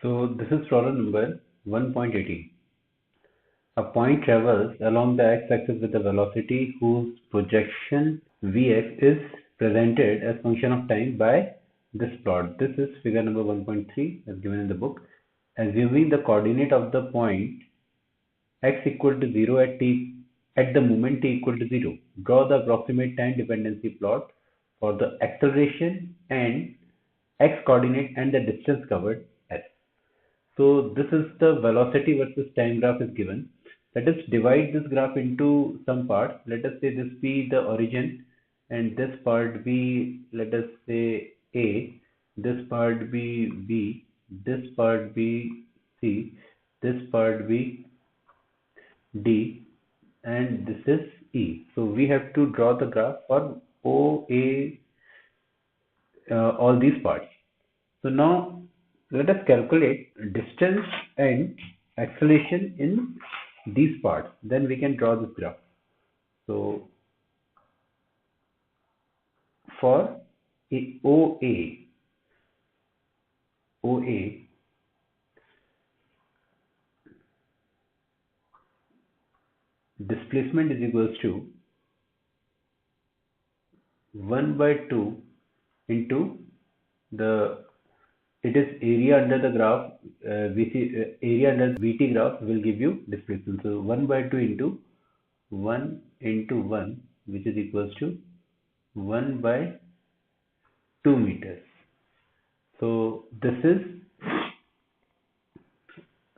So this is problem number 1.18. A point travels along the x-axis with a velocity whose projection Vx is presented as function of time by this plot. This is figure number 1.3 as given in the book. Assuming the coordinate of the point x equal to 0 at the moment t equal to 0. Draw the approximate time dependency plot for the acceleration and x coordinate and the distance covered s. So this is the velocity versus time graph is given. Let us divide this graph into some parts. Let us say this be the origin and this part be, let us say, A, this part be B, this part be C, this part be D, and this is E. So we have to draw the graph for OA, all these parts. So now let us calculate distance and acceleration in these parts. Then we can draw this graph. So for OA, displacement is equals to 1 by 2 into it is area under the graph, area under VT graph will give you displacement. So 1 by 2 into 1 into 1, which is equals to 1 by 2 meters. So this is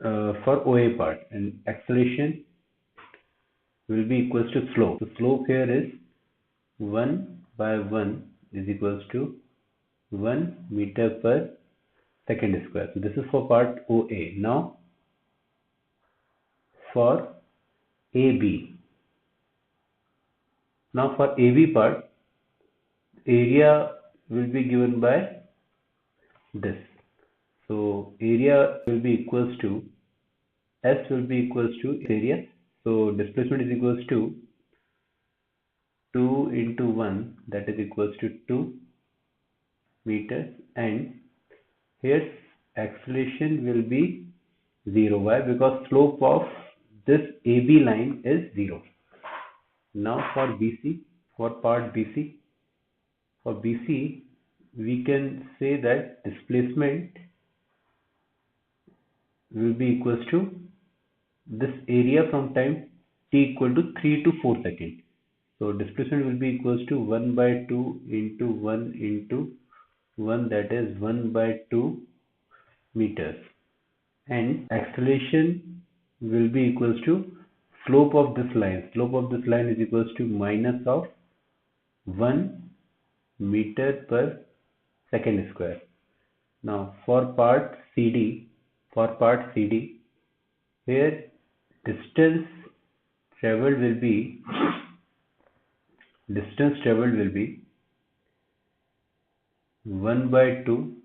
for OA part, and acceleration will be equals to slope. So slope here is 1 by 1 is equals to 1 meter per second square. So this is for part OA. Now for AB. Now for AB part, area will be given by this. So area will be equals to, S will be equals to area. So displacement is equals to 2 into 1, that is equals to 2 meters, and here acceleration will be 0. Why? Because slope of this AB line is 0. Now for BC, for part BC, for BC we can say that displacement will be equals to this area from time t equal to 3 to 4 seconds. So displacement will be equals to 1 by 2 into 1 into 1, that is 1 by 2 meters, and acceleration will be equals to slope of this line. Slope of this line is equals to minus of 1 meter per second square. Now for part CD, here distance traveled will be 1 by 2.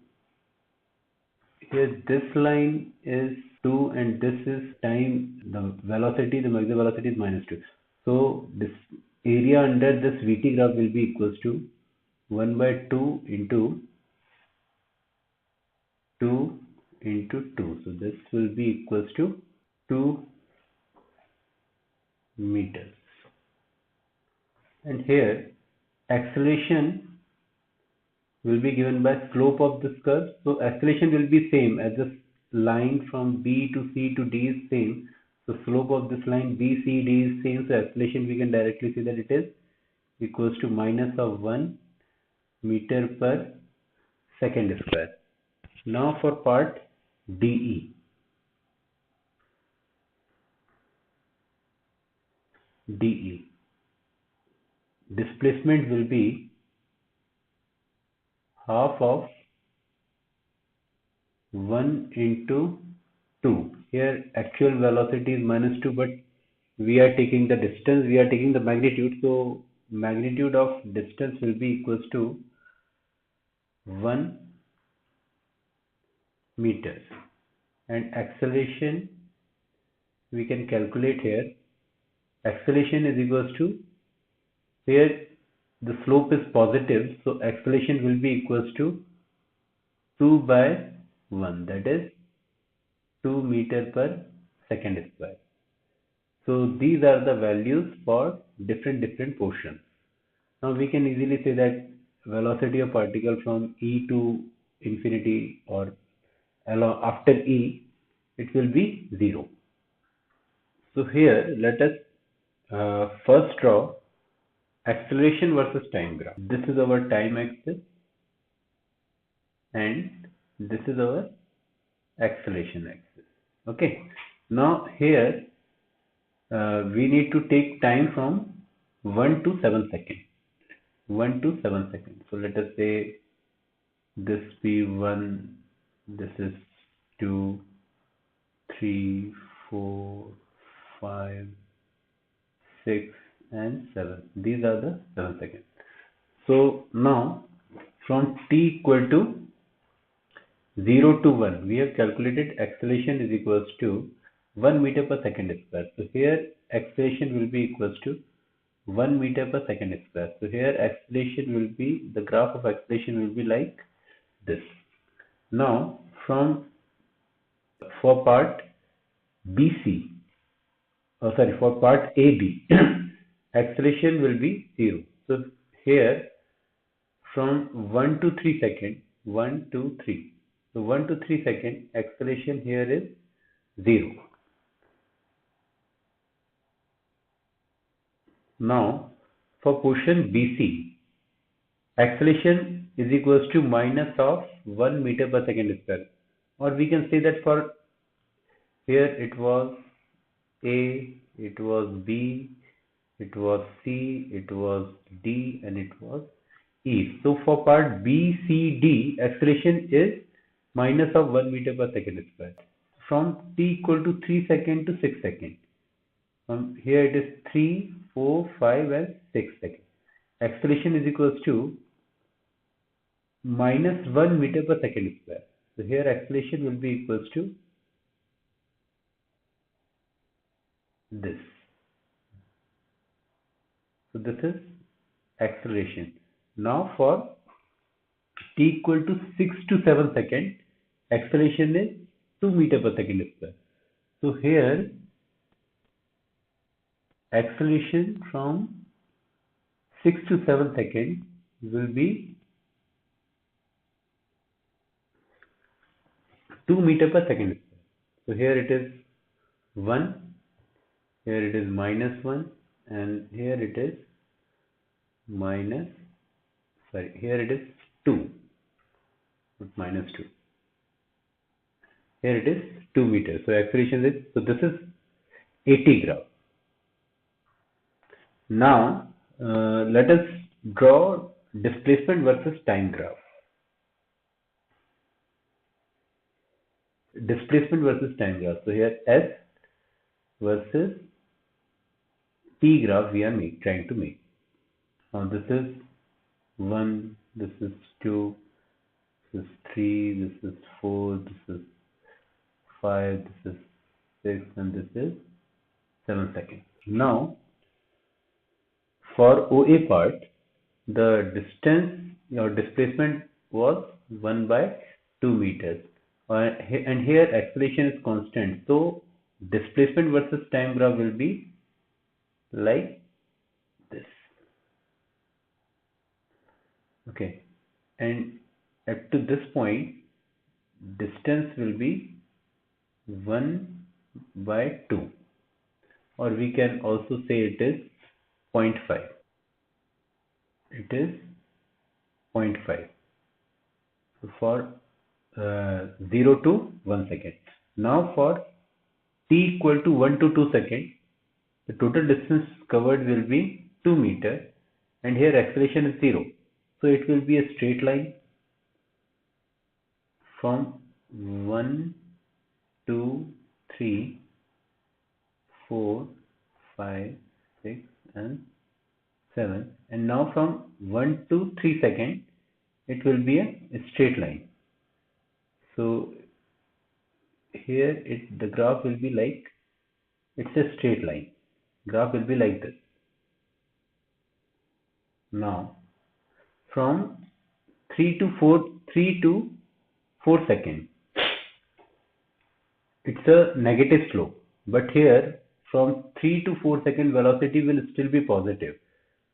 Here this line is 2 and this is time, the velocity, the maximum velocity is minus 2. So this area under this VT graph will be equals to 1 by 2 into 2 into 2. So this will be equals to 2 meters. And here acceleration will be given by slope of this curve. So acceleration will be same as this line from B to C to D is same. So slope of this line BCD is same. So acceleration we can directly see that it is equals to minus of 1 meter per second square. Now for part DE. Displacement will be half of 1 into 2. Here actual velocity is minus 2, but we are taking the distance, we are taking the magnitude. So magnitude of distance will be equals to 1 meters, and acceleration we can calculate here. Acceleration is equals to, here the slope is positive, so acceleration will be equals to 2 by 1, that is 2 meter per second square. So these are the values for different portions. Now we can easily say that velocity of particle from E to infinity or after E, it will be 0. So here let us first draw acceleration versus time graph. This is our time axis and this is our acceleration axis. Okay. Now here we need to take time from 1 to 7 seconds. 1 to 7 seconds. So let us say this be 1, this is 2, 3, 4, 5, 6 and 7. These are the 7 seconds. So now from t equal to 0 to 1, we have calculated acceleration is equals to 1 meter per second square. So here acceleration will be equals to 1 meter per second square. So here acceleration will be, the graph of acceleration will be like this. Now for part BC, for part AB, acceleration will be 0. So here from 1 to 3 seconds, 1, 2, 3. So 1 to 3 seconds, acceleration here is 0. Now for portion BC, acceleration is equals to minus of 1 meter per second square. Or we can say that for here it was A, it was B, it was C, it was D and it was E. So for part B, C, D, acceleration is minus of 1 meter per second square. From t equal to 3 second to 6 second. From here it is 3, 4, 5 and 6 seconds. Acceleration is equals to minus 1 meter per second square. So here acceleration will be equals to this. So this is acceleration. Now for t equal to 6 to 7 seconds, acceleration is 2 meter per second square. So here acceleration from 6 to 7 seconds will be 2 meter per second square. So here it is 1, here it is minus 1 and here it is here it is 2, not minus 2. Here it is 2 meters. So acceleration is, so this is AT graph. Now let us draw displacement versus time graph. Displacement versus time graph. So here S versus T graph we are trying to make. Now this is 1, this is 2, this is 3, this is 4, this is 5, this is 6 and this is 7 seconds. Now for OA part, the distance or displacement was 1 by 2 meters and here acceleration is constant. So displacement versus time graph will be like this. Okay, and up to this point distance will be 1 by 2 or we can also say it is 0.5. It is 0.5. So for 0 to 1 second. Now for t equal to 1 to 2 seconds, the total distance covered will be 2 meters and here acceleration is 0. So it will be a straight line from 1, 2, 3, 4, 5, 6 and 7. And now from 1 to 3 seconds, it will be a straight line. So here the graph will be like, it's a straight line. Graph will be like this. Now from 3 to 4 seconds, it's a negative slope, but here from 3 to 4 second velocity will still be positive,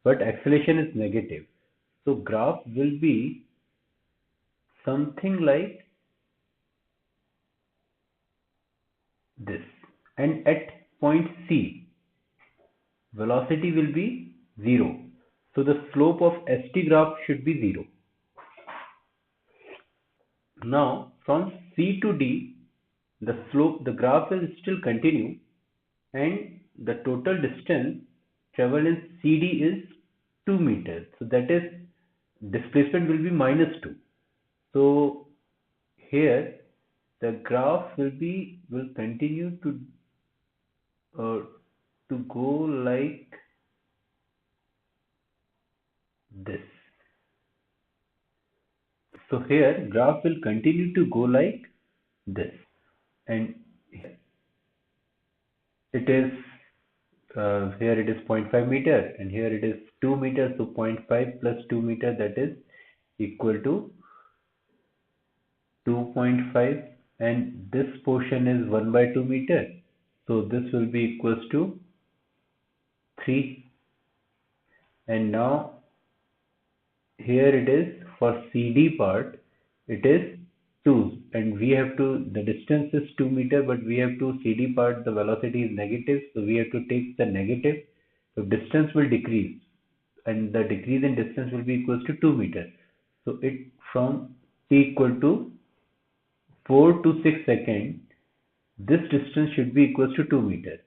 but acceleration is negative. So graph will be something like this. And at point C, velocity will be 0. So the slope of ST graph should be 0. Now from C to D, the graph will still continue, and the total distance traveled in CD is 2 meters. So that is, displacement will be -2. So here the graph will continue uh, to go like this. So here graph will continue to go like this, and it is here it is 0.5 meter, and here it is 2 meters. So 0.5 plus 2 meter, that is equal to 2.5, and this portion is 1 by 2 meter. So this will be equals to 3. And now here it is for CD part, it is 2, and we have to, the distance is 2 meter, but we have to, CD part the velocity is negative, so we have to take the negative. So distance will decrease, and the decrease in distance will be equals to 2 meter. So it from t equal to 4 to 6 seconds, this distance should be equals to 2 meter.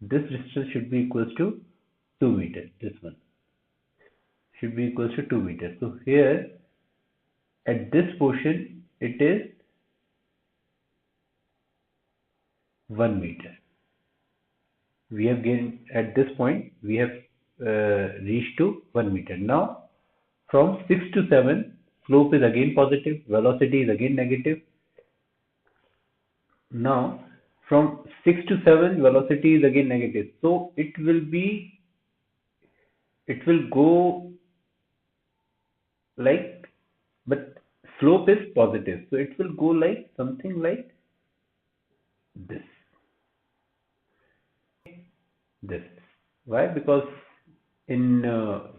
This distance should be equals to 2 meter. This one should be equals to 2 meters. So here at this portion it is 1 meter. We have gained, at this point we have reached to 1 meter. Now from 6 to 7, slope is again positive, velocity is again negative. Now from 6 to 7, velocity is again negative. So it will go like, but slope is positive, so it will go like something like this. Why? Because in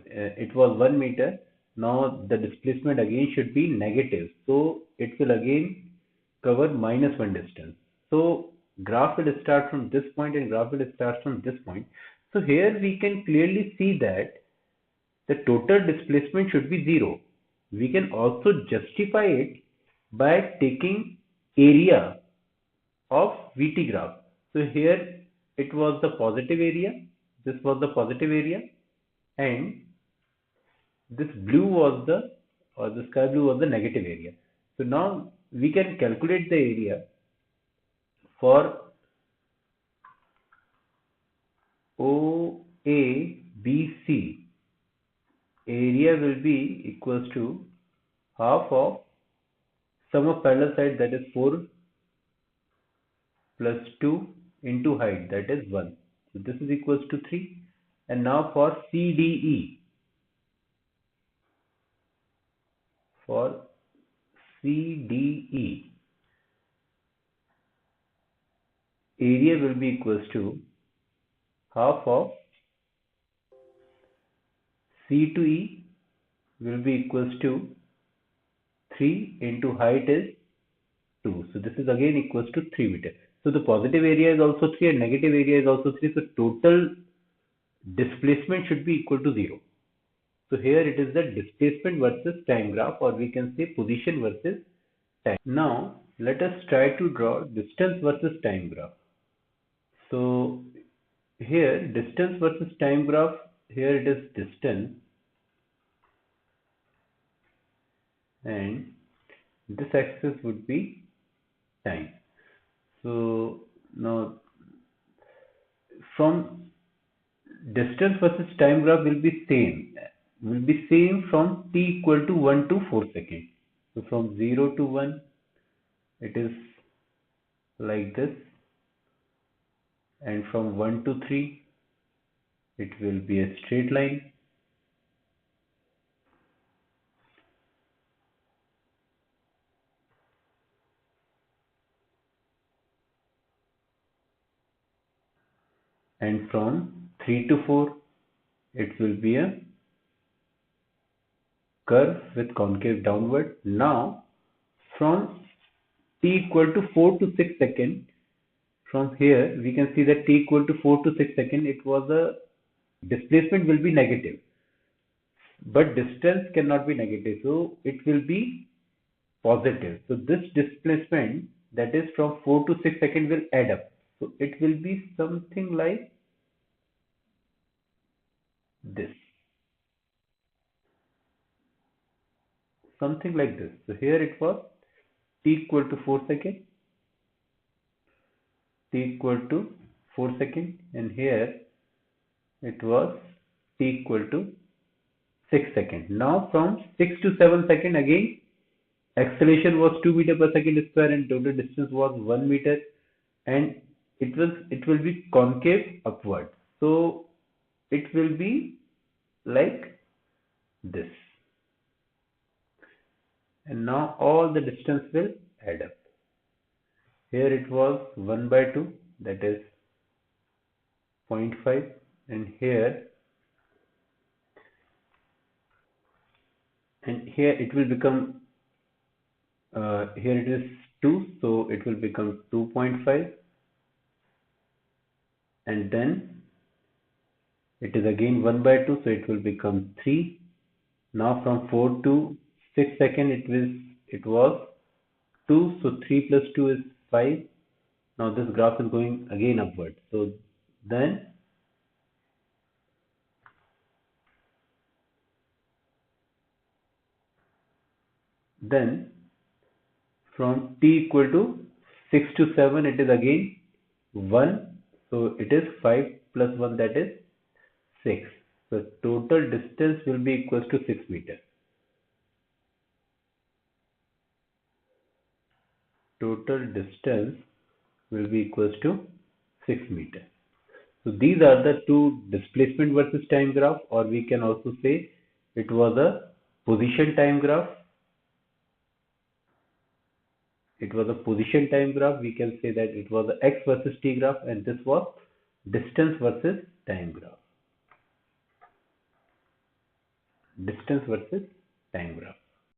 it was 1 meter. Now the displacement again should be negative, so it will again cover -1 distance. So graph will start from this point, and graph will start from this point. So here we can clearly see that the total displacement should be 0. We can also justify it by taking area of VT graph. So here it was the positive area, this was the positive area, and this blue was the sky blue was the negative area. So now we can calculate the area for OABC. Area will be equals to half of sum of parallel sides, that is 4 plus 2 into height, that is 1. So this is equals to 3. And now for CDE, area will be equals to half of C to E will be equals to 3 into height is 2. So this is again equals to 3 meters. So the positive area is also 3 and negative area is also 3. So total displacement should be equal to 0. So here it is the displacement versus time graph, or we can say position versus time. Now let us try to draw distance versus time graph. So here distance versus time graph, here it is distance, and this axis would be time. So now from distance versus time graph will be same from t equal to 1 to 4 seconds. So from 0 to 1 it is like this, and from 1 to 3 it will be a straight line. and from 3 to 4 it will be a curve with concave downward. Now from t equal to 4 to 6 second, from here we can see that t equal to 4 to 6 second, it was a displacement will be negative, but distance cannot be negative, so it will be positive. So this displacement, that is from 4 to 6 second, will add up. So it will be something like this. Something like this. So here it was t equal to 4 second, t equal to 4 second, and here it was t equal to 6 second. Now from 6 to 7 second, again acceleration was 2 meter per second square and total distance was 1 meter, and it will be concave upward. So it will be like this, and now all the distance will add up. Here it was 1 by 2, that is 0.5, and here it will become here it is 2, so it will become 2.5, and then it is again 1 by 2, so it will become 3. Now from 4 to 6 second it was 2, so 3 plus 2 is 5. Now this graph is going again upward. So then from t equal to 6 to 7, it is again 1, so it is 5 plus 1, that is 6. So total distance will be equals to 6 meters. Total distance will be equals to 6 meters. So these are the two displacement versus time graph, or we can also say it was a position time graph. It was a position time graph. We can say that it was a x versus t graph, and this was distance versus time graph. Distance versus time graph.